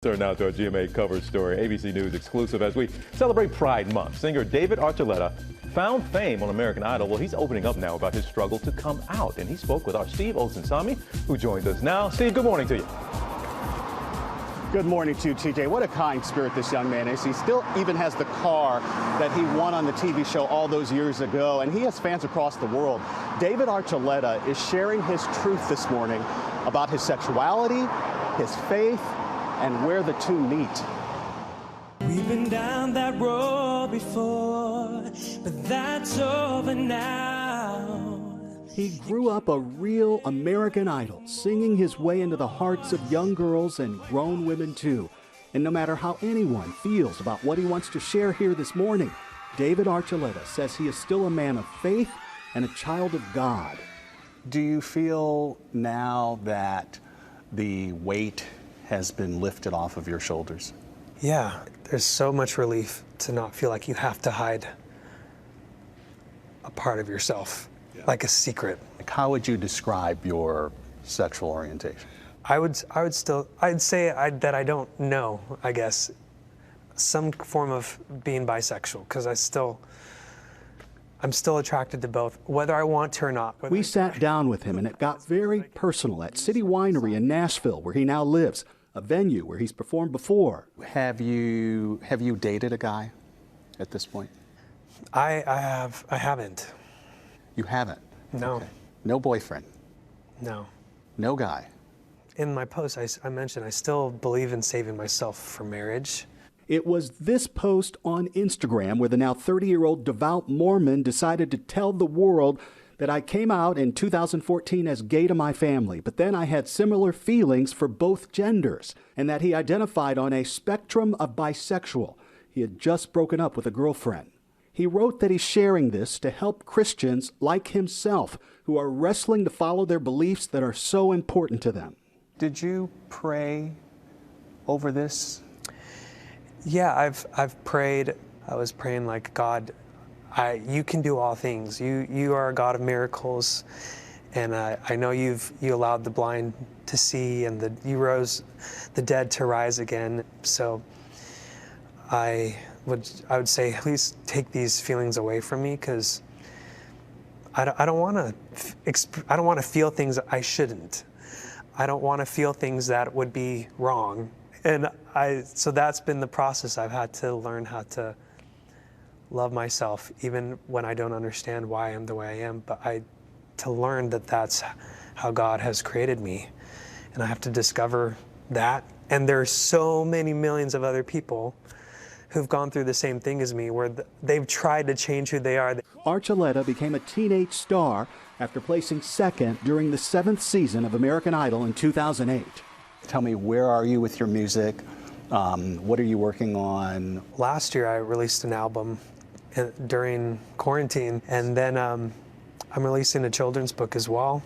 Turn now to our GMA cover story, ABC News exclusive as we celebrate Pride Month. Singer David Archuleta found fame on American Idol. Well, he's opening up now about his struggle to come out, and he spoke with our Steve Olsensami, who joins us now. Steve, good morning to you. Good morning to you, TJ. What a kind spirit this young man is. He still even has the car that he won on the TV show all those years ago, and he has fans across the world. David Archuleta is sharing his truth this morning about his sexuality, his faith, and where the two meet. We've been down that road before, but that's over now. He grew up a real American Idol, singing his way into the hearts of young girls and grown women too. And no matter how anyone feels about what he wants to share here this morning, David Archuleta says he is still a man of faith and a child of God. Do you feel now that the weight has been lifted off of your shoulders? Yeah, there's so much relief to not feel like you have to hide a part of yourself, like a secret. Like, how would you describe your sexual orientation? I'd say that I don't know, I guess, some form of being bisexual, because I'm still attracted to both, whether I want to or not. We sat down with him and it got very personal at City Winery in Nashville, where he now lives, a venue where he's performed before. Have you dated a guy at this point? I haven't. You haven't? No. Okay. No boyfriend? No. No guy? In my post, I mentioned I still believe in saving myself for marriage. It was this post on Instagram where the now 30-year-old devout Mormon decided to tell the world that I came out in 2014 as gay to my family, but then I had similar feelings for both genders, and that he identified on a spectrum of bisexual. He had just broken up with a girlfriend. He wrote that he's sharing this to help Christians like himself who are wrestling to follow their beliefs that are so important to them. Did you pray over this? Yeah, I've prayed. I was praying like, God, you can do all things. You are a God of miracles, and I know you allowed the blind to see, and you rose the dead to rise again. So I would say, please take these feelings away from me, because I don't want to feel things I shouldn't. I don't want to feel things that would be wrong. And so that's been the process. I've had to learn how to love myself, even when I don't understand why I am the way I am, but to learn that that's how God has created me. And I have to discover that. And there's so many millions of other people who've gone through the same thing as me, where they've tried to change who they are. Archuleta became a teenage star after placing second during the 7th season of American Idol in 2008. Tell me, where are you with your music? What are you working on? Last year, I released an album during quarantine, and then I'm releasing a children's book as well,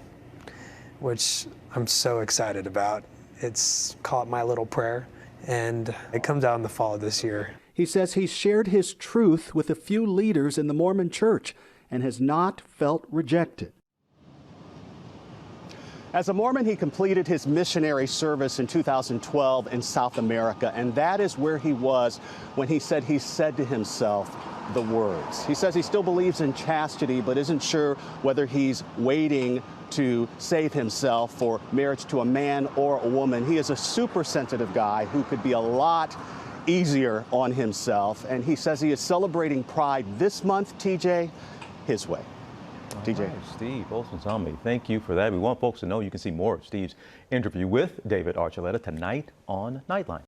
which I'm so excited about. It's called My Little Prayer, and it comes out in the fall of this year. He says he's shared his truth with a few leaders in the Mormon church and has not felt rejected. As a Mormon, he completed his missionary service in 2012 in South America, and that is where he was when he said to himself the words. He says he still believes in chastity, but isn't sure whether he's waiting to save himself for marriage to a man or a woman. He is a super sensitive guy who could be a lot easier on himself, and he says he is celebrating Pride this month, TJ, his way. TJ. Right, Steve Olsensami, thank you for that. We want folks to know you can see more of Steve's interview with David Archuleta tonight on Nightline.